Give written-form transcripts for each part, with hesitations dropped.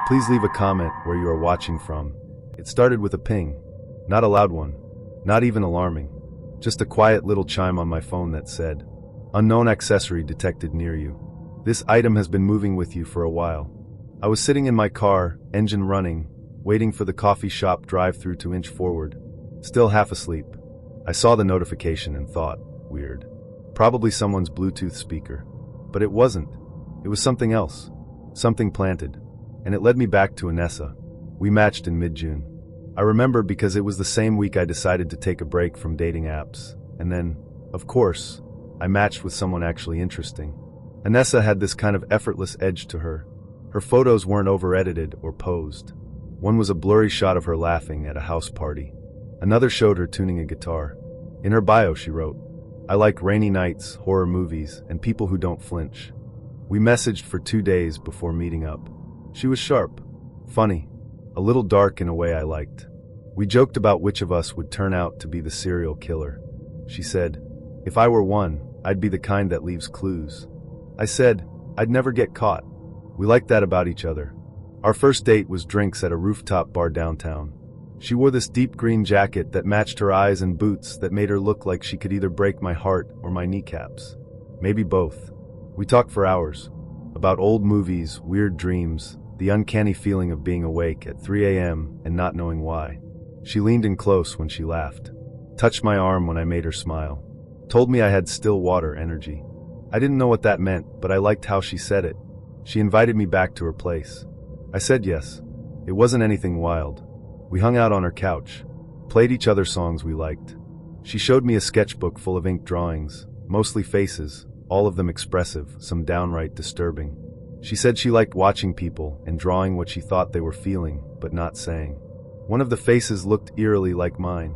Please leave a comment where you are watching from. It started with a ping. Not a loud one. Not even alarming. Just a quiet little chime on my phone that said, "Unknown accessory detected near you. This item has been moving with you for a while." I was sitting in my car, engine running, waiting for the coffee shop drive-through to inch forward. Still half asleep. I saw the notification and thought, weird. Probably someone's Bluetooth speaker. But it wasn't. It was something else. Something planted. And it led me back to Anessa. We matched in mid-June. I remember because it was the same week I decided to take a break from dating apps. And then, of course, I matched with someone actually interesting. Anessa had this kind of effortless edge to her. Her photos weren't over-edited or posed. One was a blurry shot of her laughing at a house party. Another showed her tuning a guitar. In her bio she wrote, "I like rainy nights, horror movies, and people who don't flinch." We messaged for 2 days before meeting up. She was sharp, funny, a little dark in a way I liked. We joked about which of us would turn out to be the serial killer. She said, "If I were one, I'd be the kind that leaves clues." I said, "I'd never get caught." We liked that about each other. Our first date was drinks at a rooftop bar downtown. She wore this deep green jacket that matched her eyes and boots that made her look like she could either break my heart or my kneecaps. Maybe both. We talked for hours. About old movies, weird dreams, the uncanny feeling of being awake at 3 a.m. and not knowing why. She leaned in close when she laughed. Touched my arm when I made her smile. Told me I had still water energy. I didn't know what that meant, but I liked how she said it. She invited me back to her place. I said yes. It wasn't anything wild. We hung out on her couch, played each other songs we liked. She showed me a sketchbook full of ink drawings, mostly faces, all of them expressive, some downright disturbing. She said she liked watching people and drawing what she thought they were feeling, but not saying. One of the faces looked eerily like mine.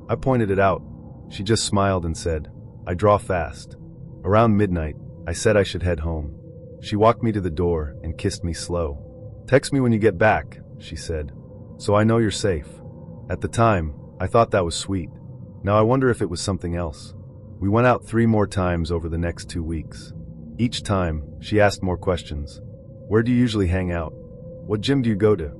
I pointed it out. She just smiled and said, "I draw fast." Around midnight, I said I should head home. She walked me to the door and kissed me slow. "Text me when you get back," she said, "so I know you're safe." At the time, I thought that was sweet. Now I wonder if it was something else. We went out 3 more times over the next 2 weeks. Each time, she asked more questions. "Where do you usually hang out? What gym do you go to?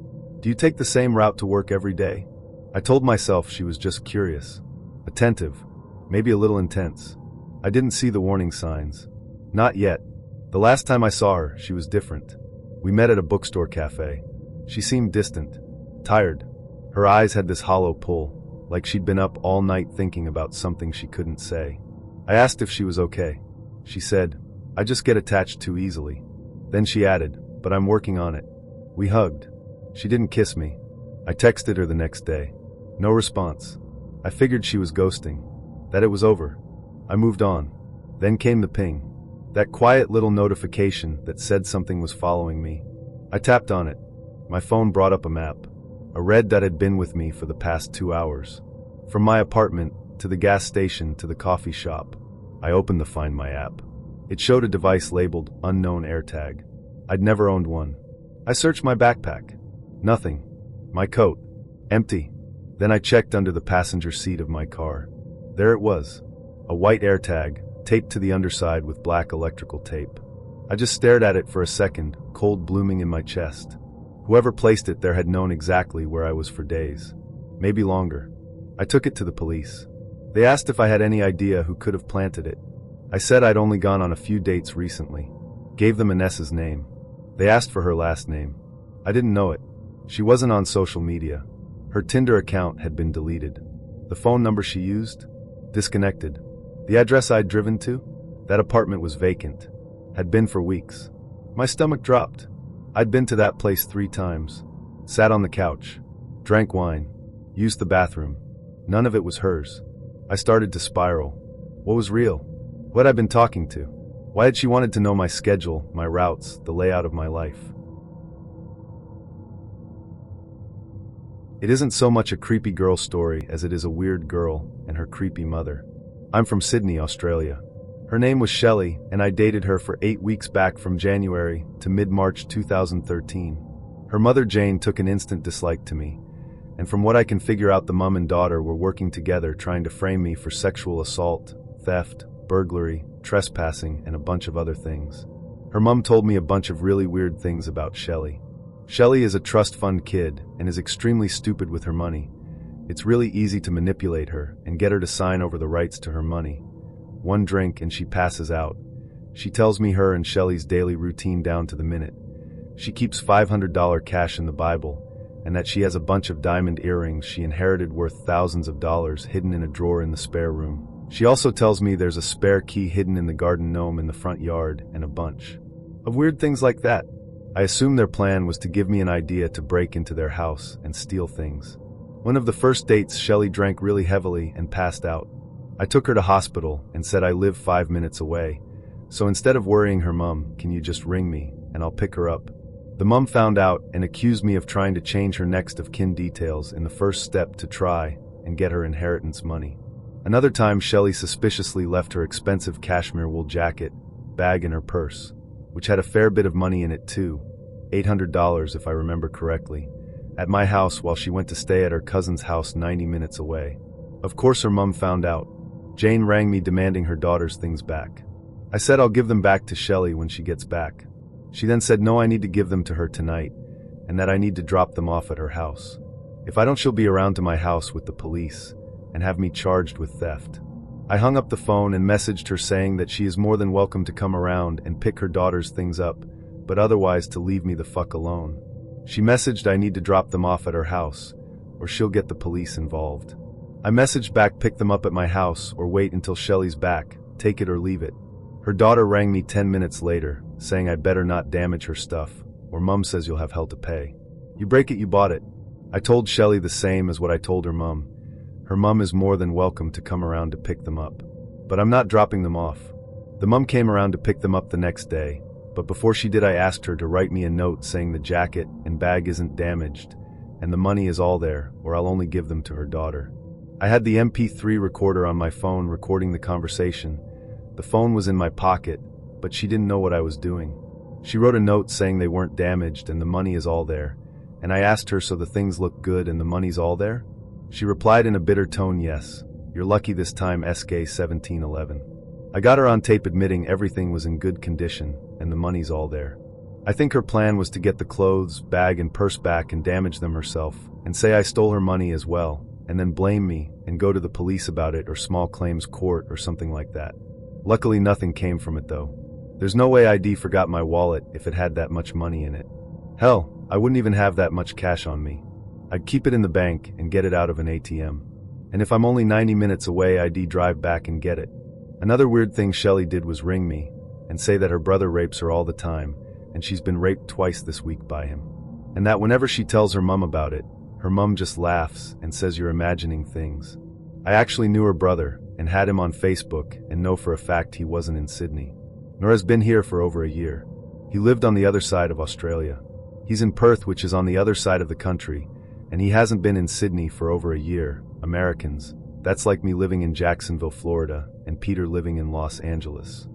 Do you take the same route to work every day?" I told myself she was just curious. Attentive. Maybe a little intense. I didn't see the warning signs. Not yet. The last time I saw her, she was different. We met at a bookstore cafe. She seemed distant. Tired. Her eyes had this hollow pull, like she'd been up all night thinking about something she couldn't say. I asked if she was okay. She said, "I just get attached too easily." Then she added, "But I'm working on it." We hugged. She didn't kiss me. I texted her the next day. No response. I figured she was ghosting. That it was over. I moved on. Then came the ping. That quiet little notification that said something was following me. I tapped on it. My phone brought up a map. A red that had been with me for the past 2 hours. From my apartment, to the gas station, to the coffee shop. I opened the Find My app. It showed a device labeled Unknown AirTag. I'd never owned one. I searched my backpack. Nothing. My coat. Empty. Then I checked under the passenger seat of my car. There it was. A white AirTag, taped to the underside with black electrical tape. I just stared at it for a second, cold blooming in my chest. Whoever placed it there had known exactly where I was for days. Maybe longer. I took it to the police. They asked if I had any idea who could have planted it. I said I'd only gone on a few dates recently. Gave them Anessa's name. They asked for her last name. I didn't know it. She wasn't on social media. Her Tinder account had been deleted. The phone number she used? Disconnected. The address I'd driven to? That apartment was vacant. Had been for weeks. My stomach dropped. I'd been to that place 3 times. Sat on the couch. Drank wine. Used the bathroom. None of it was hers. I started to spiral. What was real? Who had I been talking to? Why had she wanted to know my schedule, my routes, the layout of my life? It isn't so much a creepy girl story as it is a weird girl and her creepy mother. I'm from Sydney, Australia. Her name was Shelley, and I dated her for 8 weeks back from January to mid-March 2013. Her mother Jane took an instant dislike to me, and from what I can figure out, the mom and daughter were working together trying to frame me for sexual assault, theft, burglary, trespassing, and a bunch of other things. Her mom told me a bunch of really weird things about Shelley. Shelly is a trust fund kid and is extremely stupid with her money. It's really easy to manipulate her and get her to sign over the rights to her money. One drink and she passes out. She tells me her and Shelly's daily routine down to the minute. She keeps $500 cash in the Bible, and that she has a bunch of diamond earrings she inherited worth thousands of dollars hidden in a drawer in the spare room. She also tells me there's a spare key hidden in the garden gnome in the front yard and a bunch of weird things like that. I assume their plan was to give me an idea to break into their house and steal things. One of the first dates, Shelly drank really heavily and passed out. I took her to hospital and said I live 5 minutes away, so instead of worrying her mom, can you just ring me and I'll pick her up? The mom found out and accused me of trying to change her next of kin details in the first step to try and get her inheritance money. Another time, Shelly suspiciously left her expensive cashmere wool jacket bag in her purse, which had a fair bit of money in it too, $800 if I remember correctly, at my house while she went to stay at her cousin's house 90 minutes away. Of course her mom found out. Jane rang me demanding her daughter's things back. I said I'll give them back to Shelly when she gets back. She then said no, I need to give them to her tonight, and that I need to drop them off at her house. If I don't, she'll be around to my house with the police and have me charged with theft. I hung up the phone and messaged her saying that she is more than welcome to come around and pick her daughter's things up, but otherwise to leave me the fuck alone. She messaged I need to drop them off at her house, or she'll get the police involved. I messaged back pick them up at my house or wait until Shelly's back, take it or leave it. Her daughter rang me 10 minutes later, saying I better not damage her stuff, or mom says you'll have hell to pay. You break it, you bought it. I told Shelly the same as what I told her mom. Her mom is more than welcome to come around to pick them up. But I'm not dropping them off. The mom came around to pick them up the next day, but before she did I asked her to write me a note saying the jacket and bag isn't damaged, and the money is all there, or I'll only give them to her daughter. I had the MP3 recorder on my phone recording the conversation. The phone was in my pocket, but she didn't know what I was doing. She wrote a note saying they weren't damaged and the money is all there, and I asked her so the things look good and the money's all there? She replied in a bitter tone, yes, you're lucky this time SK 1711. I got her on tape admitting everything was in good condition and the money's all there. I think her plan was to get the clothes, bag and purse back and damage them herself, and say I stole her money as well, and then blame me and go to the police about it or small claims court or something like that. Luckily nothing came from it though. There's no way ID forgot my wallet if it had that much money in it. Hell, I wouldn't even have that much cash on me. I'd keep it in the bank and get it out of an ATM. And if I'm only 90 minutes away, I'd drive back and get it. Another weird thing Shelly did was ring me and say that her brother rapes her all the time and she's been raped twice this week by him. And that whenever she tells her mom about it, her mom just laughs and says you're imagining things. I actually knew her brother and had him on Facebook and know for a fact he wasn't in Sydney, nor has been here for over a year. He lived on the other side of Australia. He's in Perth, which is on the other side of the country, and he hasn't been in Sydney for over a year. Americans. That's like me living in Jacksonville, Florida, and Peter living in Los Angeles.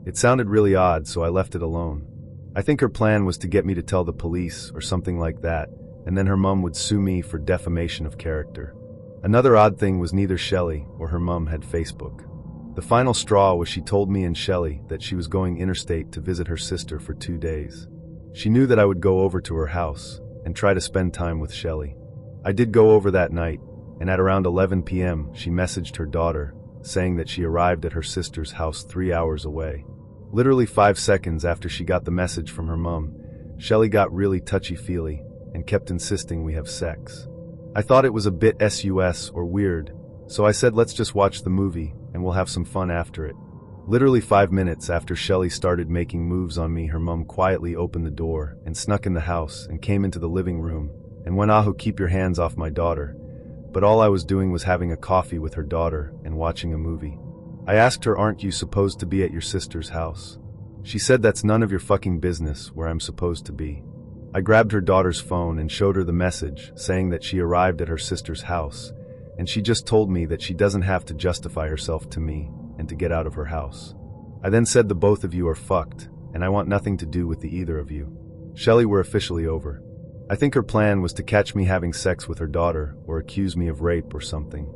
It sounded really odd, so I left it alone. I think her plan was to get me to tell the police or something like that, and then her mom would sue me for defamation of character. Another odd thing was neither Shelly or her mom had Facebook. The final straw was she told me and Shelly that she was going interstate to visit her sister for 2 days. She knew that I would go over to her house and try to spend time with Shelly. I did go over that night, and at around 11 p.m. she messaged her daughter, saying that she arrived at her sister's house 3 hours away. Literally 5 seconds after she got the message from her mom, Shelly got really touchy-feely and kept insisting we have sex. I thought it was a bit sus or weird, so I said let's just watch the movie and we'll have some fun after it. Literally 5 minutes after Shelly started making moves on me, her mom quietly opened the door and snuck in the house and came into the living room and went, "Ahu, keep your hands off my daughter." But all I was doing was having a coffee with her daughter and watching a movie. I asked her, "Aren't you supposed to be at your sister's house?" She said that's none of your fucking business where I'm supposed to be. I grabbed her daughter's phone and showed her the message saying that she arrived at her sister's house, and she just told me that she doesn't have to justify herself to me and to get out of her house. I then said the both of you are fucked, and I want nothing to do with the either of you. Shelly, we're officially over. I think her plan was to catch me having sex with her daughter or accuse me of rape or something.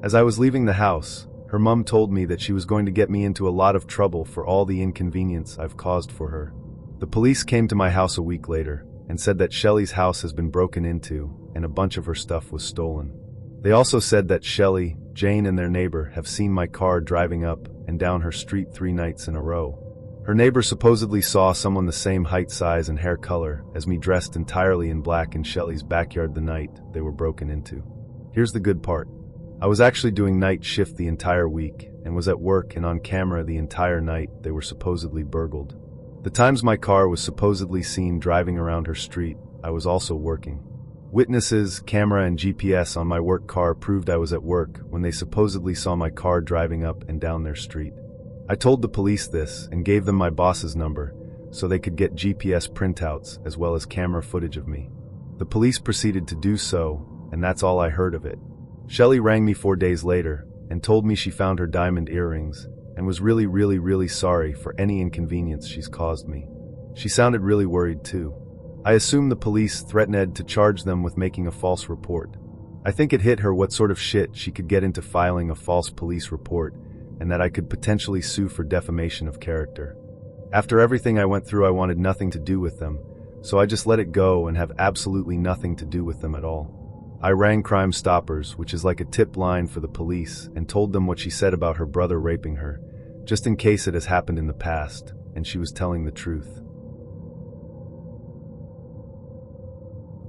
As I was leaving the house, her mom told me that she was going to get me into a lot of trouble for all the inconvenience I've caused for her. The police came to my house a week later, and said that Shelley's house has been broken into and a bunch of her stuff was stolen. They also said that Shelley, Jane, and their neighbor have seen my car driving up and down her street 3 nights in a row. Her neighbor supposedly saw someone the same height, size, and hair color as me dressed entirely in black in Shelley's backyard the night they were broken into. Here's the good part. I was actually doing night shift the entire week and was at work and on camera the entire night they were supposedly burgled. The times my car was supposedly seen driving around her street, I was also working. Witnesses, camera, and GPS on my work car proved I was at work when they supposedly saw my car driving up and down their street. I told the police this and gave them my boss's number so they could get GPS printouts as well as camera footage of me. The police proceeded to do so, and that's all I heard of it. Shelley rang me 4 days later and told me she found her diamond earrings and was really sorry for any inconvenience she's caused me. She sounded really worried too. I assume the police threatened Ed to charge them with making a false report. I think it hit her what sort of shit she could get into filing a false police report, and that I could potentially sue for defamation of character. After everything I went through, I wanted nothing to do with them, so I just let it go and have absolutely nothing to do with them at all. I rang Crime Stoppers, which is like a tip line for the police, and told them what she said about her brother raping her, just in case it has happened in the past, and she was telling the truth.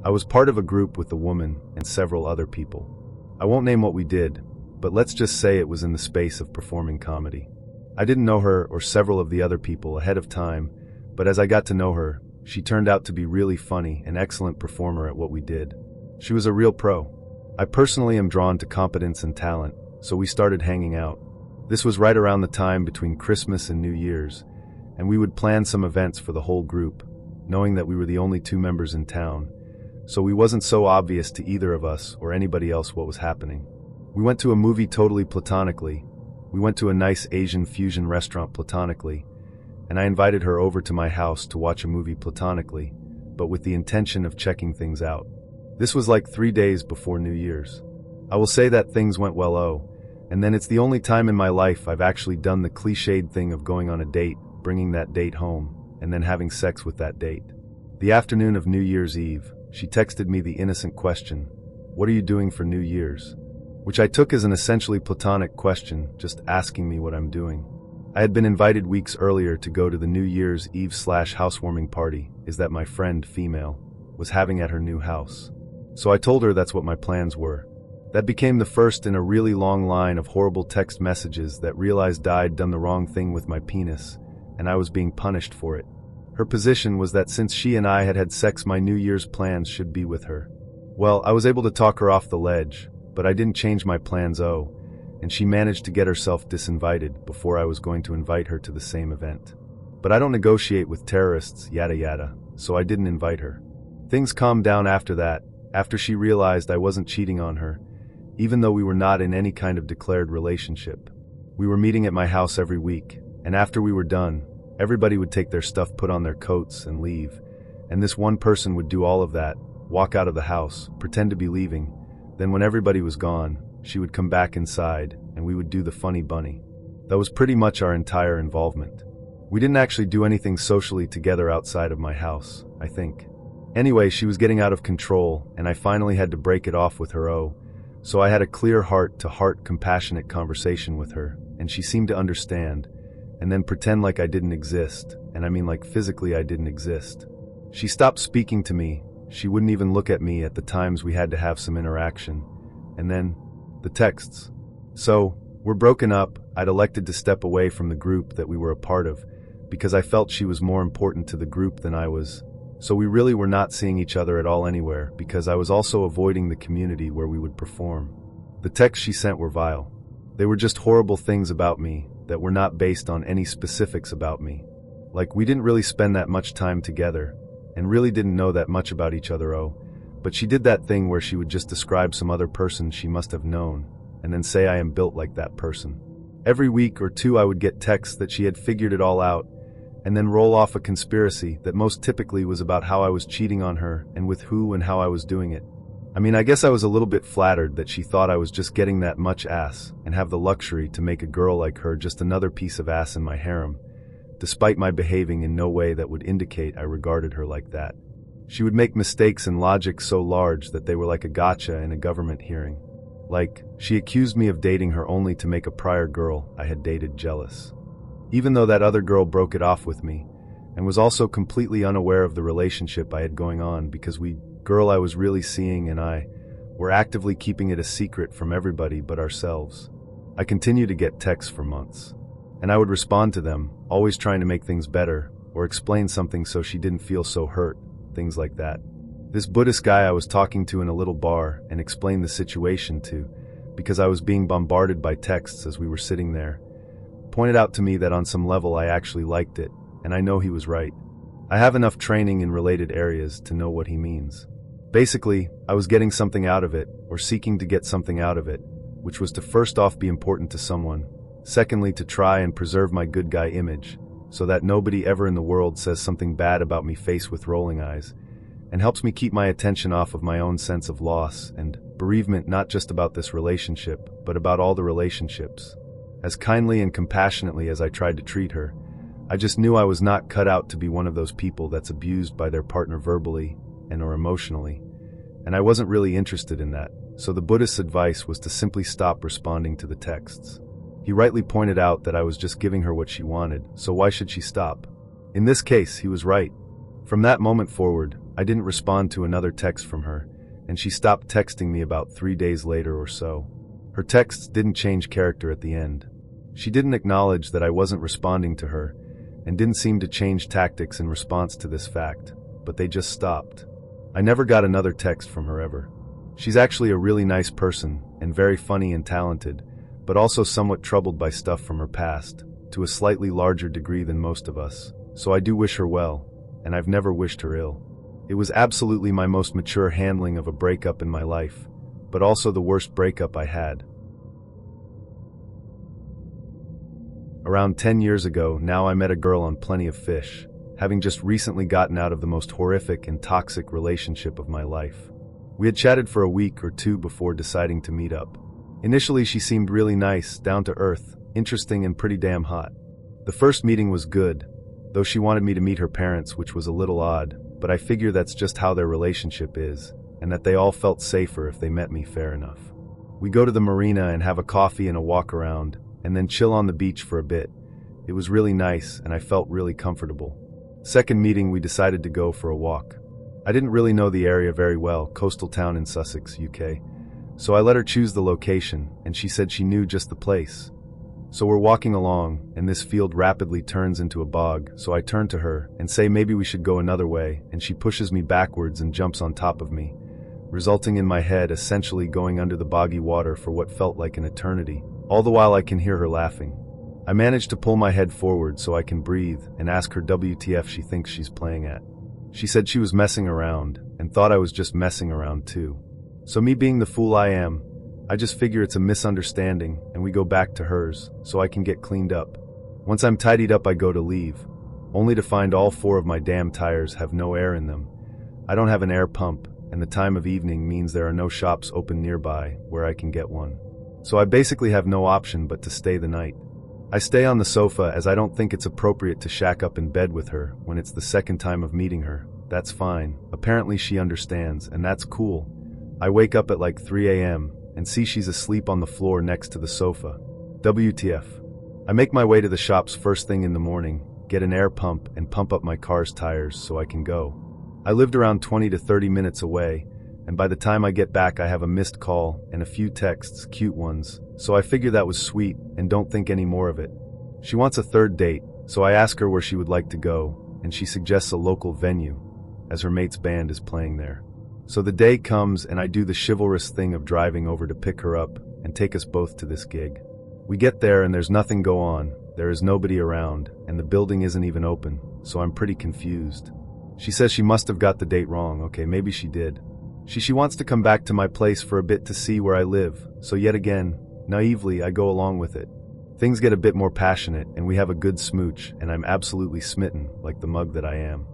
I was part of a group with the woman and several other people. I won't name what we did, but let's just say it was in the space of performing comedy. I didn't know her or several of the other people ahead of time, but as I got to know her, she turned out to be really funny and excellent performer at what we did. She was a real pro. I personally am drawn to competence and talent, so we started hanging out. This was right around the time between Christmas and New Year's, and we would plan some events for the whole group, knowing that we were the only 2 members in town, so we wasn't so obvious to either of us or anybody else what was happening. We went to a movie totally platonically. We went to a nice Asian fusion restaurant platonically, and I invited her over to my house to watch a movie platonically, but with the intention of checking things out. This was like 3 days before New Year's. I will say that things went well, and then it's the only time in my life I've actually done the cliched thing of going on a date, bringing that date home, and then having sex with that date. The afternoon of New Year's Eve, she texted me the innocent question, "What are you doing for New Year's?" Which I took as an essentially platonic question, just asking me what I'm doing. I had been invited weeks earlier to go to the New Year's Eve / housewarming party that my friend, female, was having at her new house. So I told her that's what my plans were. That became the first in a really long line of horrible text messages that realized I'd done the wrong thing with my penis, and I was being punished for it. Her position was that since she and I had had sex, my New Year's plans should be with her. Well, I was able to talk her off the ledge, but I didn't change my plans, and she managed to get herself disinvited before I was going to invite her to the same event. But I don't negotiate with terrorists, yada yada, so I didn't invite her. Things calmed down after that, after she realized I wasn't cheating on her, even though we were not in any kind of declared relationship. We were meeting at my house every week, and after we were done, everybody would take their stuff, put on their coats, and leave, and this one person would do all of that, walk out of the house, pretend to be leaving. Then when everybody was gone, she would come back inside, and we would do the funny bunny. That was pretty much our entire involvement. We didn't actually do anything socially together outside of my house, I think. Anyway, she was getting out of control, and I finally had to break it off with her, so I had a clear heart-to-heart compassionate conversation with her, and she seemed to understand, and then pretend like I didn't exist, and I mean like physically I didn't exist. She stopped speaking to me. She wouldn't even look at me at the times we had to have some interaction. And then, the texts. So, we're broken up. I'd elected to step away from the group that we were a part of, because I felt she was more important to the group than I was. So we really were not seeing each other at all anywhere, because I was also avoiding the community where we would perform. The texts she sent were vile. They were just horrible things about me that were not based on any specifics about me. Like, we didn't really spend that much time together, and really didn't know that much about each other, but she did that thing where she would just describe some other person she must have known, and then say I am built like that person. Every week or two I would get texts that she had figured it all out, and then roll off a conspiracy that most typically was about how I was cheating on her and with who and how I was doing it. I mean, I guess I was a little bit flattered that she thought I was just getting that much ass and have the luxury to make a girl like her just another piece of ass in my harem, despite my behaving in no way that would indicate I regarded her like that. She would make mistakes in logic so large that they were like a gotcha in a government hearing. Like, she accused me of dating her only to make a prior girl I had dated jealous. Even though that other girl broke it off with me, and was also completely unaware of the relationship I had going on because girl I was really seeing and I were actively keeping it a secret from everybody but ourselves. I continued to get texts for months, and I would respond to them, always trying to make things better, or explain something so she didn't feel so hurt, things like that. This Buddhist guy I was talking to in a little bar and explained the situation to, because I was being bombarded by texts as we were sitting there, pointed out to me that on some level I actually liked it, and I know he was right. I have enough training in related areas to know what he means. Basically, I was getting something out of it, or seeking to get something out of it, which was to first off be important to someone, secondly to try and preserve my good guy image, so that nobody ever in the world says something bad about me face with rolling eyes, and helps me keep my attention off of my own sense of loss and bereavement, not just about this relationship, but about all the relationships. As kindly and compassionately as I tried to treat her, I just knew I was not cut out to be one of those people that's abused by their partner verbally and or emotionally, and I wasn't really interested in that, so the Buddhist's advice was to simply stop responding to the texts. He rightly pointed out that I was just giving her what she wanted, so why should she stop? In this case, he was right. From that moment forward, I didn't respond to another text from her, and she stopped texting me about 3 days later or so. Her texts didn't change character at the end. She didn't acknowledge that I wasn't responding to her, and didn't seem to change tactics in response to this fact, but they just stopped. I never got another text from her ever. She's actually a really nice person, and very funny and talented, but also somewhat troubled by stuff from her past, to a slightly larger degree than most of us, so I do wish her well, and I've never wished her ill. It was absolutely my most mature handling of a breakup in my life, but also the worst breakup I had. Around 10 years ago, now I met a girl on Plenty of Fish, having just recently gotten out of the most horrific and toxic relationship of my life. We had chatted for a week or two before deciding to meet up. Initially, she seemed really nice, down to earth, interesting, and pretty damn hot. The first meeting was good, though she wanted me to meet her parents, which was a little odd, but I figure that's just how their relationship is, and that they all felt safer if they met me fair enough. We go to the marina and have a coffee and a walk around, and then chill on the beach for a bit. It was really nice, and I felt really comfortable. Second meeting, we decided to go for a walk. I didn't really know the area very well, coastal town in Sussex, UK, so I let her choose the location, and she said she knew just the place. So we're walking along, and this field rapidly turns into a bog, so I turn to her and say maybe we should go another way, and she pushes me backwards and jumps on top of me, resulting in my head essentially going under the boggy water for what felt like an eternity. All the while I can hear her laughing. I manage to pull my head forward so I can breathe and ask her WTF she thinks she's playing at. She said she was messing around and thought I was just messing around too. So me being the fool I am, I just figure it's a misunderstanding and we go back to hers so I can get cleaned up. Once I'm tidied up, I go to leave, only to find all 4 of my damn tires have no air in them. I don't have an air pump, and the time of evening means there are no shops open nearby where I can get one. So I basically have no option but to stay the night. I stay on the sofa as I don't think it's appropriate to shack up in bed with her when it's the second time of meeting her. That's fine. Apparently she understands, and that's cool. I wake up at like 3 a.m. and see she's asleep on the floor next to the sofa. WTF. I make my way to the shops first thing in the morning, get an air pump, and pump up my car's tires so I can go. I lived around 20 to 30 minutes away, and by the time I get back I have a missed call and a few texts, cute ones, so I figure that was sweet and don't think any more of it. She wants a third date, so I ask her where she would like to go, and she suggests a local venue, as her mate's band is playing there. So the day comes and I do the chivalrous thing of driving over to pick her up and take us both to this gig. We get there and there's nothing go on, there is nobody around, and the building isn't even open, so I'm pretty confused. She says she must have got the date wrong. Okay, maybe she did. She wants to come back to my place for a bit to see where I live, so yet again, naively, I go along with it. Things get a bit more passionate, and we have a good smooch, and I'm absolutely smitten, like the mug that I am.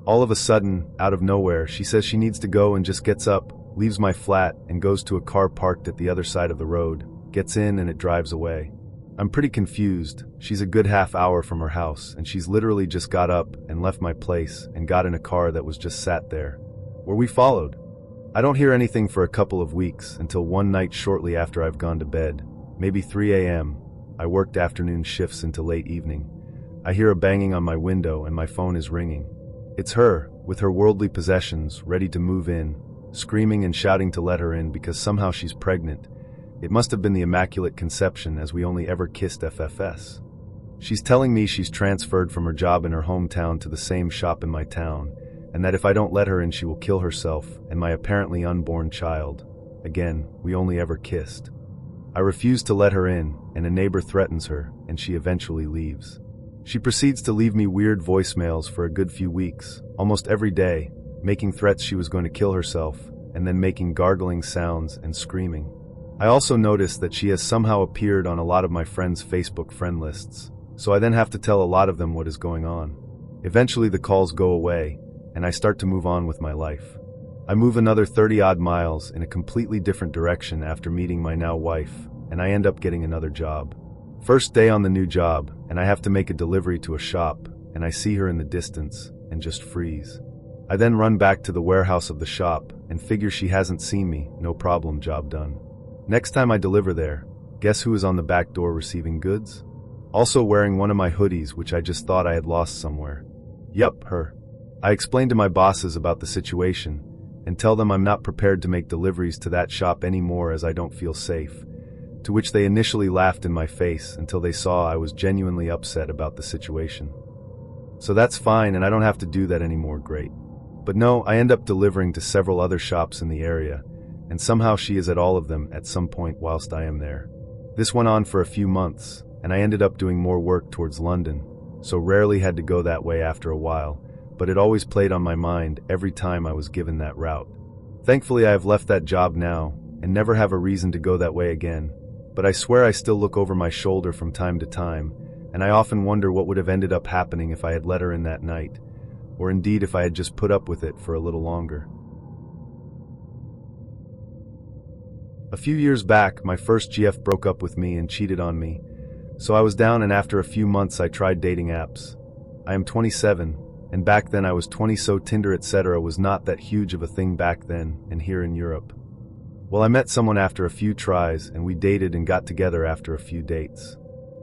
All of a sudden, out of nowhere, she says she needs to go and just gets up, leaves my flat, and goes to a car parked at the other side of the road, gets in and it drives away. I'm pretty confused. She's a good half hour from her house, and she's literally just got up and left my place and got in a car that was just sat there. Were we followed? I don't hear anything for a couple of weeks until one night shortly after I've gone to bed, maybe 3 a.m. I worked afternoon shifts into late evening. I hear a banging on my window and my phone is ringing. It's her, with her worldly possessions, ready to move in, screaming and shouting to let her in because somehow she's pregnant. It must have been the Immaculate Conception, as we only ever kissed FFS. She's telling me she's transferred from her job in her hometown to the same shop in my town, and that if I don't let her in she will kill herself and my apparently unborn child. Again, we only ever kissed. I refuse to let her in, and a neighbor threatens her, and she eventually leaves. She proceeds to leave me weird voicemails for a good few weeks, almost every day, making threats she was going to kill herself, and then making gargling sounds and screaming. I also noticed that she has somehow appeared on a lot of my friends' Facebook friend lists, so I then have to tell a lot of them what is going on. Eventually the calls go away, and I start to move on with my life. I move another 30-odd miles in a completely different direction after meeting my now wife, and I end up getting another job. First day on the new job, and I have to make a delivery to a shop, and I see her in the distance, and just freeze. I then run back to the warehouse of the shop, and figure she hasn't seen me, no problem, job done. Next time I deliver there, guess who is on the back door receiving goods? Also wearing one of my hoodies which I just thought I had lost somewhere. Yup, her. I explain to my bosses about the situation, and tell them I'm not prepared to make deliveries to that shop anymore as I don't feel safe, to which they initially laughed in my face until they saw I was genuinely upset about the situation. So that's fine and I don't have to do that anymore, great. But no, I end up delivering to several other shops in the area, and somehow she is at all of them at some point whilst I am there. This went on for a few months, and I ended up doing more work towards London, so rarely had to go that way after a while, but it always played on my mind every time I was given that route. Thankfully I have left that job now, and never have a reason to go that way again, but I swear I still look over my shoulder from time to time, and I often wonder what would have ended up happening if I had let her in that night, or indeed if I had just put up with it for a little longer. A few years back, my first GF broke up with me and cheated on me, so I was down and after a few months I tried dating apps. I am 27, and back then I was 20, so Tinder etc. was not that huge of a thing back then and here in Europe. Well, I met someone after a few tries and we dated and got together after a few dates.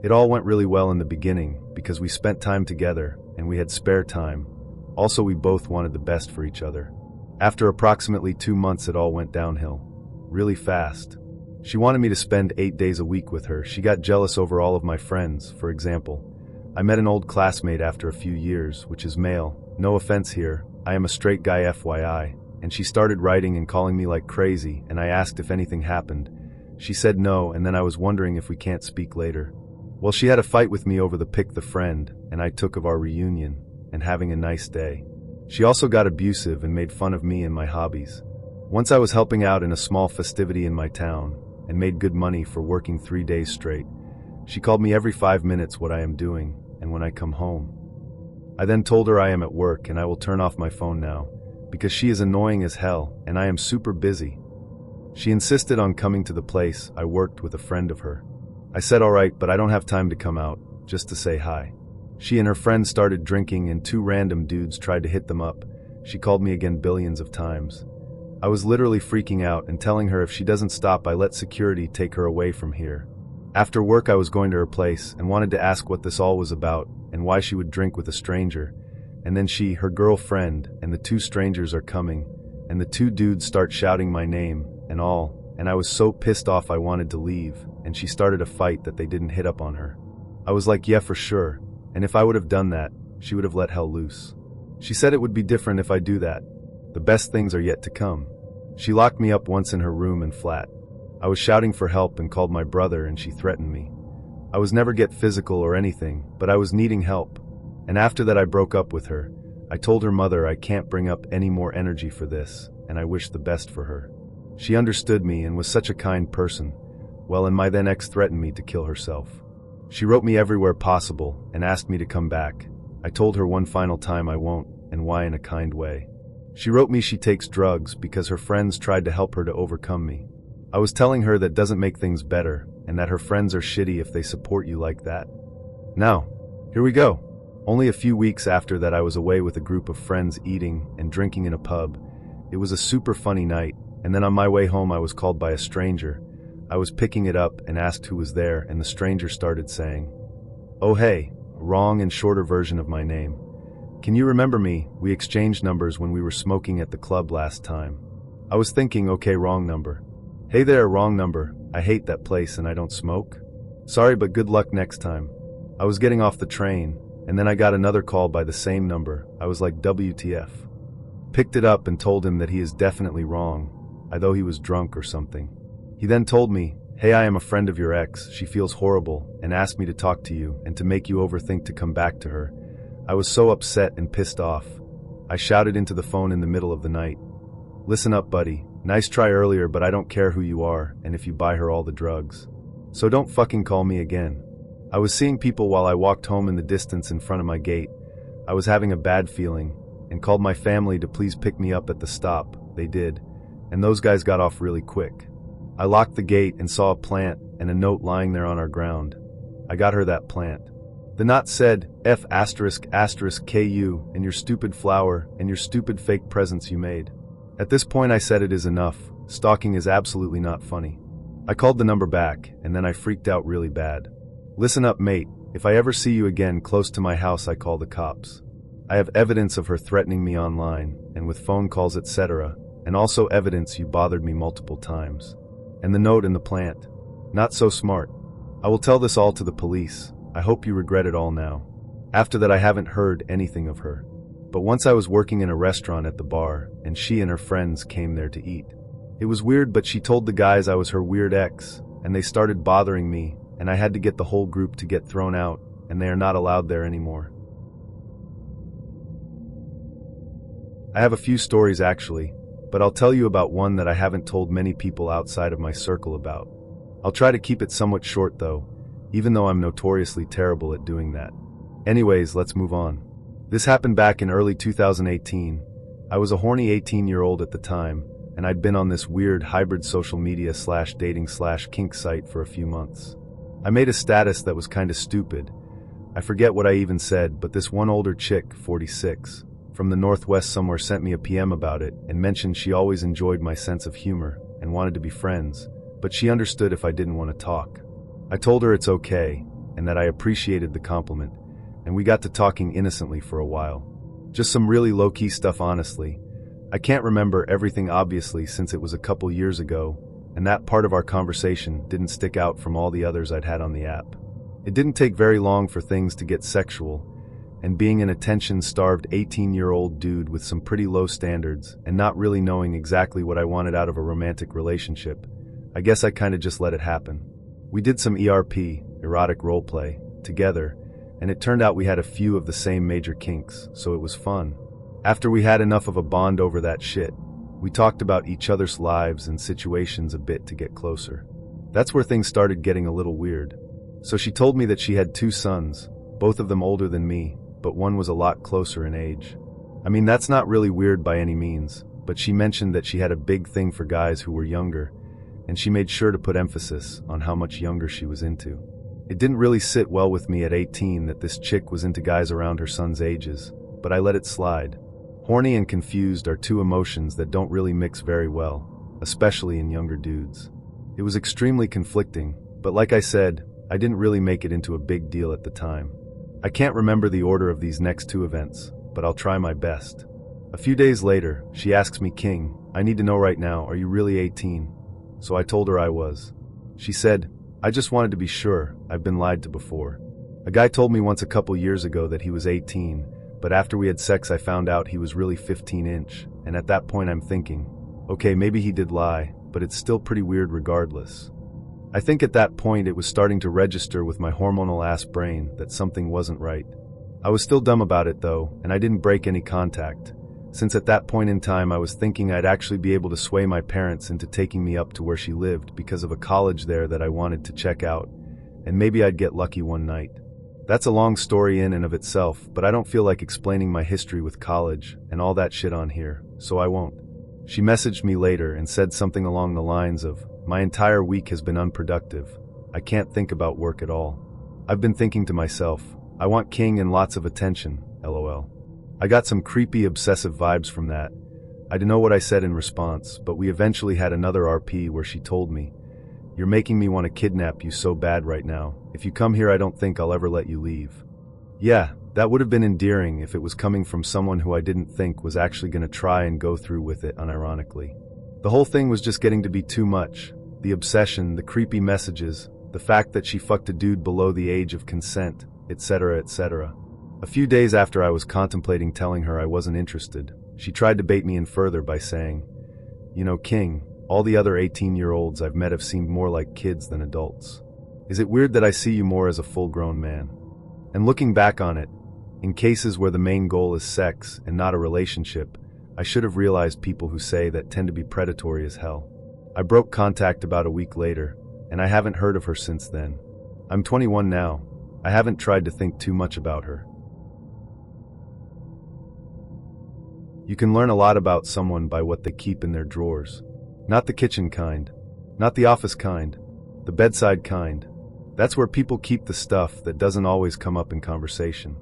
It all went really well in the beginning because we spent time together and we had spare time. Also, we both wanted the best for each other. After approximately 2 months it all went downhill. Really fast. She wanted me to spend 8 days a week with her. She got jealous over all of my friends, for example. I met an old classmate after a few years, which is male. No offense here, I am a straight guy FYI. And she started writing and calling me like crazy, and I asked if anything happened. She said no, and then I was wondering if we can't speak later. Well, she had a fight with me over the pick the friend, and I took of our reunion, and having a nice day. She also got abusive and made fun of me and my hobbies. Once I was helping out in a small festivity in my town, and made good money for working 3 days straight. She called me every 5 minutes what I am doing, and when I come home. I then told her I am at work and I will turn off my phone now, because she is annoying as hell and I am super busy. She insisted on coming to the place I worked with a friend of her. I said alright, but I don't have time to come out, just to say hi. She and her friend started drinking and 2 random dudes tried to hit them up. She called me again billions of times. I was literally freaking out and telling her if she doesn't stop I let security take her away from here. After work I was going to her place and wanted to ask what this all was about and why she would drink with a stranger. And then she, her girlfriend, and the 2 strangers are coming, and the 2 dudes start shouting my name and all, and I was so pissed off I wanted to leave, and she started a fight that they didn't hit up on her. I was like, yeah, for sure, and if I would have done that, she would have let hell loose. She said it would be different if I do that. The best things are yet to come. She locked me up once in her room and flat. I was shouting for help and called my brother and she threatened me. I was never get physical or anything, but I was needing help. And after that I broke up with her. I told her mother I can't bring up any more energy for this, and I wish the best for her. She understood me and was such a kind person. Well, and my then ex threatened me to kill herself. She wrote me everywhere possible and asked me to come back. I told her one final time I won't, and why in a kind way. She wrote me she takes drugs because her friends tried to help her to overcome me. I was telling her that doesn't make things better, and that her friends are shitty if they support you like that. Now, here we go. Only a few weeks after that I was away with a group of friends eating and drinking in a pub. It was a super funny night, and then on my way home I was called by a stranger. I was picking it up and asked who was there, and the stranger started saying, "Oh hey," a wrong and shorter version of my name. "Can you remember me? We exchanged numbers when we were smoking at the club last time." I was thinking, okay, wrong number. "Hey there, wrong number. I hate that place and I don't smoke. Sorry, but good luck next time." I was getting off the train, and then I got another call by the same number. I was like, WTF. Picked it up and told him that he is definitely wrong, although he was drunk or something. He then told me, "Hey, I am a friend of your ex. She feels horrible and asked me to talk to you and to make you overthink to come back to her." I was so upset and pissed off. I shouted into the phone in the middle of the night, "Listen up, buddy. Nice try earlier, but I don't care who you are and if you buy her all the drugs. So don't fucking call me again." I was seeing people while I walked home in the distance in front of my gate. I was having a bad feeling and called my family to please pick me up at the stop. They did, and those guys got off really quick. I locked the gate and saw a plant and a note lying there on our ground. I got her that plant. The note said, F*** KU and your stupid flower and your stupid fake presents you made. At this point I said, it is enough. Stalking is absolutely not funny. I called the number back, and then I freaked out really bad. "Listen up, mate. If I ever see you again close to my house, I call the cops. I have evidence of her threatening me online, and with phone calls, etc., and also evidence you bothered me multiple times. And the note in the plant. Not so smart. I will tell this all to the police. I hope you regret it all now." After that I haven't heard anything of her. But once I was working in a restaurant at the bar, and she and her friends came there to eat. It was weird, but she told the guys I was her weird ex, and they started bothering me, and I had to get the whole group to get thrown out, and they are not allowed there anymore. I have a few stories actually, but I'll tell you about one that I haven't told many people outside of my circle about. I'll try to keep it somewhat short though, even though I'm notoriously terrible at doing that. Anyways, let's move on. This happened back in early 2018. I was a horny 18-year-old at the time, and I'd been on this weird hybrid social media / dating / kink site for a few months. I made a status that was kinda stupid. I forget what I even said, but this one older chick, 46, from the Northwest somewhere sent me a PM about it and mentioned she always enjoyed my sense of humor and wanted to be friends, but she understood if I didn't want to talk. I told her it's okay, and that I appreciated the compliment, and we got to talking innocently for a while. Just some really low-key stuff, honestly. I can't remember everything obviously since it was a couple years ago, and that part of our conversation didn't stick out from all the others I'd had on the app. It didn't take very long for things to get sexual, and being an attention-starved 18-year-old dude with some pretty low standards and not really knowing exactly what I wanted out of a romantic relationship, I guess I kinda just let it happen. We did some ERP, erotic roleplay, together, and it turned out we had a few of the same major kinks, so it was fun. After we had enough of a bond over that shit, we talked about each other's lives and situations a bit to get closer. That's where things started getting a little weird. So she told me that she had 2 sons, both of them older than me, but one was a lot closer in age. I mean, that's not really weird by any means, but she mentioned that she had a big thing for guys who were younger, and she made sure to put emphasis on how much younger she was into. It didn't really sit well with me at 18 that this chick was into guys around her son's ages, but I let it slide. Horny and confused are 2 emotions that don't really mix very well, especially in younger dudes. It was extremely conflicting, but like I said, I didn't really make it into a big deal at the time. I can't remember the order of these next 2 events, but I'll try my best. A few days later, she asks me, "King, I need to know right now, are you really 18? So I told her I was. She said, "I just wanted to be sure, I've been lied to before. A guy told me once a couple years ago that he was 18, but after we had sex I found out he was really 15-inch, and at that point I'm thinking, okay, maybe he did lie, but it's still pretty weird regardless." I think at that point it was starting to register with my hormonal-ass brain that something wasn't right. I was still dumb about it though, and I didn't break any contact, since at that point in time I was thinking I'd actually be able to sway my parents into taking me up to where she lived because of a college there that I wanted to check out, and maybe I'd get lucky one night. That's a long story in and of itself, but I don't feel like explaining my history with college and all that shit on here, so I won't. She messaged me later and said something along the lines of, My entire week has been unproductive. I can't think about work at all. I've been thinking to myself, I want king and lots of attention, lol. I got some creepy obsessive vibes from that. I don't know what I said in response, but we eventually had another RP where she told me, "You're making me want to kidnap you so bad right now. If you come here, I don't think I'll ever let you leave." Yeah, that would have been endearing if it was coming from someone who I didn't think was actually going to try and go through with it unironically. The whole thing was just getting to be too much. The obsession, the creepy messages, the fact that she fucked a dude below the age of consent, etc., etc. A few days after I was contemplating telling her I wasn't interested, she tried to bait me in further by saying, "You know, King, all the other 18-year-olds I've met have seemed more like kids than adults. Is it weird that I see you more as a full-grown man?" And looking back on it, in cases where the main goal is sex and not a relationship, I should have realized people who say that tend to be predatory as hell. I broke contact about a week later, and I haven't heard of her since then. I'm 21 now. I haven't tried to think too much about her. You can learn a lot about someone by what they keep in their drawers. Not the kitchen kind. Not the office kind. The bedside kind. That's where people keep the stuff that doesn't always come up in conversation.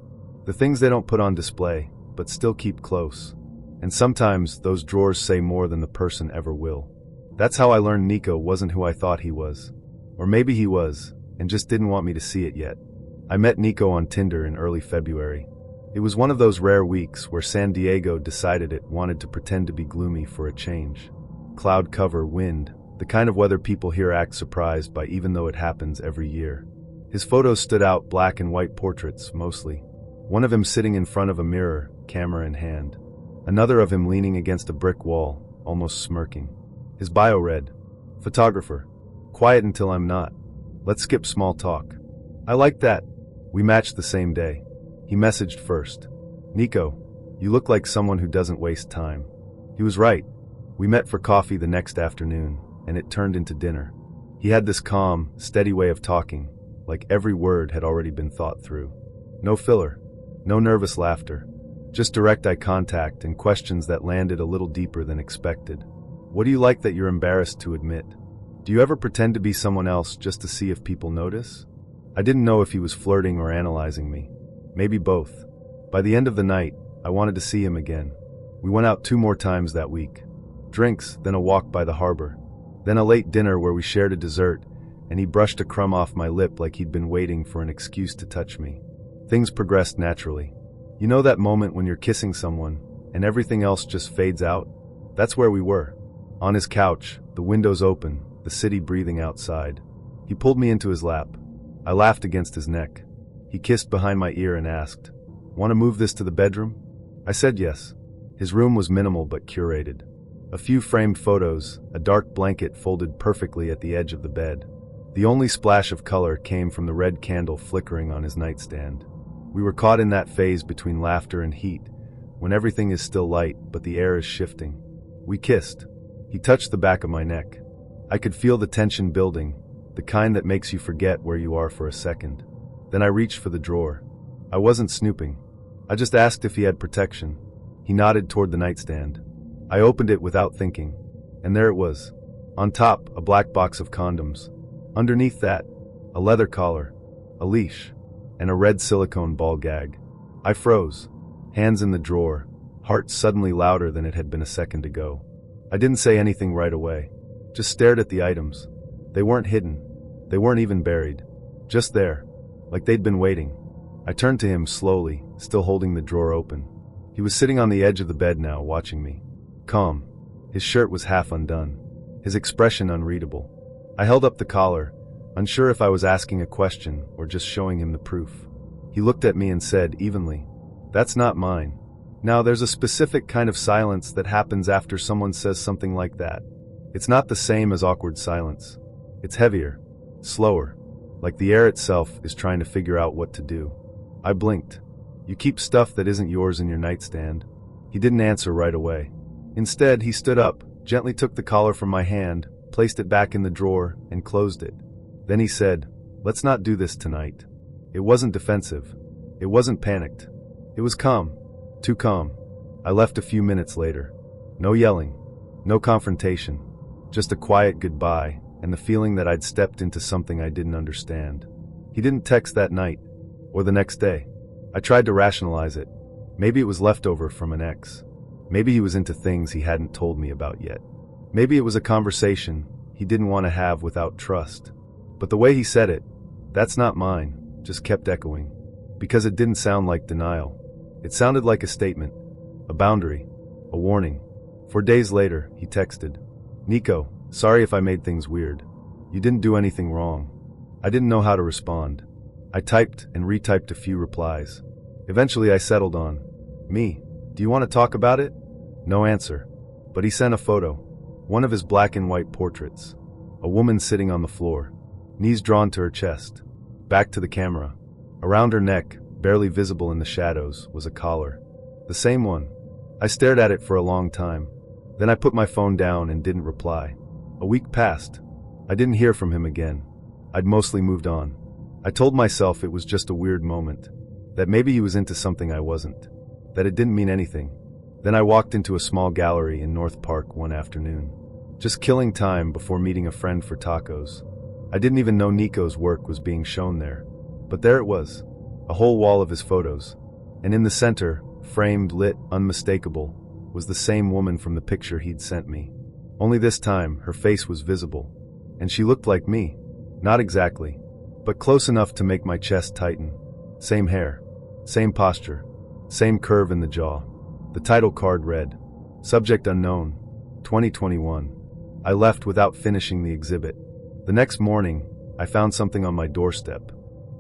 The things they don't put on display, but still keep close. And sometimes those drawers say more than the person ever will. That's how I learned Nico wasn't who I thought he was. Or maybe he was, and just didn't want me to see it yet. I met Nico on Tinder in early February. It was one of those rare weeks where San Diego decided it wanted to pretend to be gloomy for a change. Cloud cover, wind, the kind of weather people here act surprised by even though it happens every year. His photos stood out, black and white portraits, mostly. One of him sitting in front of a mirror, camera in hand. Another of him leaning against a brick wall, almost smirking. His bio read, "Photographer. Quiet until I'm not. Let's skip small talk." I liked that. We matched the same day. He messaged first. "Nico, you look like someone who doesn't waste time." He was right. We met for coffee the next afternoon, and it turned into dinner. He had this calm, steady way of talking, like every word had already been thought through. No filler. No nervous laughter. Just direct eye contact and questions that landed a little deeper than expected. "What do you like that you're embarrassed to admit? Do you ever pretend to be someone else just to see if people notice?" I didn't know if he was flirting or analyzing me. Maybe both. By the end of the night, I wanted to see him again. We went out 2 more times that week. Drinks, then a walk by the harbor. Then a late dinner where we shared a dessert, and he brushed a crumb off my lip like he'd been waiting for an excuse to touch me. Things progressed naturally. You know that moment when you're kissing someone, and everything else just fades out? That's where we were. On his couch, the windows open, the city breathing outside. He pulled me into his lap. I laughed against his neck. He kissed behind my ear and asked, "Want to move this to the bedroom?" I said yes. His room was minimal but curated. A few framed photos, a dark blanket folded perfectly at the edge of the bed. The only splash of color came from the red candle flickering on his nightstand. We were caught in that phase between laughter and heat, when everything is still light but the air is shifting. We kissed. He touched the back of my neck. I could feel the tension building, the kind that makes you forget where you are for a second. Then I reached for the drawer. I wasn't snooping. I just asked if he had protection. He nodded toward the nightstand. I opened it without thinking, and there it was. On top, a black box of condoms. Underneath that, a leather collar, a leash, and a red silicone ball gag. I froze, hands in the drawer, heart suddenly louder than it had been a second ago. I didn't say anything right away, just stared at the items. They weren't hidden. They weren't even buried. Just there, like they'd been waiting. I turned to him slowly, still holding the drawer open. He was sitting on the edge of the bed now, watching me. Calm. His shirt was half undone. His expression unreadable. I held up the collar, unsure if I was asking a question or just showing him the proof. He looked at me and said evenly, "That's not mine." Now, there's a specific kind of silence that happens after someone says something like that. It's not the same as awkward silence. It's heavier, slower, like the air itself is trying to figure out what to do. I blinked. "You keep stuff that isn't yours in your nightstand?" He didn't answer right away. Instead, he stood up, gently took the collar from my hand, placed it back in the drawer, and closed it. Then he said, "Let's not do this tonight." It wasn't defensive. It wasn't panicked. It was calm. Too calm. I left a few minutes later. No yelling. No confrontation. Just a quiet goodbye, and the feeling that I'd stepped into something I didn't understand. He didn't text that night, or the next day. I tried to rationalize it. Maybe it was leftover from an ex. Maybe he was into things he hadn't told me about yet. Maybe it was a conversation he didn't want to have without trust. But the way he said it, "That's not mine," just kept echoing. Because it didn't sound like denial. It sounded like a statement, a boundary, a warning. 4 days later, he texted, "Nico, sorry if I made things weird. You didn't do anything wrong." I didn't know how to respond. I typed and retyped a few replies. Eventually I settled on, "Me, do you want to talk about it?" No answer. But he sent a photo, one of his black and white portraits. A woman sitting on the floor, knees drawn to her chest, back to the camera. Around her neck, barely visible in the shadows, was a collar. The same one. I stared at it for a long time. Then I put my phone down and didn't reply. A week passed. I didn't hear from him again. I'd mostly moved on. I told myself it was just a weird moment. That maybe he was into something I wasn't. That it didn't mean anything. Then I walked into a small gallery in North Park one afternoon. Just killing time before meeting a friend for tacos. I didn't even know Nico's work was being shown there. But there it was. A whole wall of his photos. And in the center, framed, lit, unmistakable, was the same woman from the picture he'd sent me. Only this time, her face was visible. And she looked like me. Not exactly, but close enough to make my chest tighten. Same hair, same posture, same curve in the jaw. The title card read, "Subject Unknown, 2021. I left without finishing the exhibit. The next morning, I found something on my doorstep.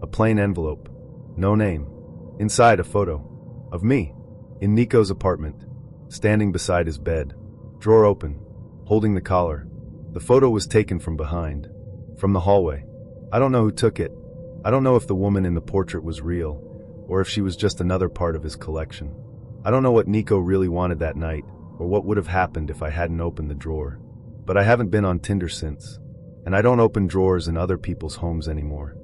A plain envelope. No name. Inside, a photo. Of me. In Nico's apartment. Standing beside his bed. Drawer open. Holding the collar. The photo was taken from behind. From the hallway. I don't know who took it. I don't know if the woman in the portrait was real, or if she was just another part of his collection. I don't know what Nico really wanted that night, or what would have happened if I hadn't opened the drawer. But I haven't been on Tinder since. And I don't open drawers in other people's homes anymore.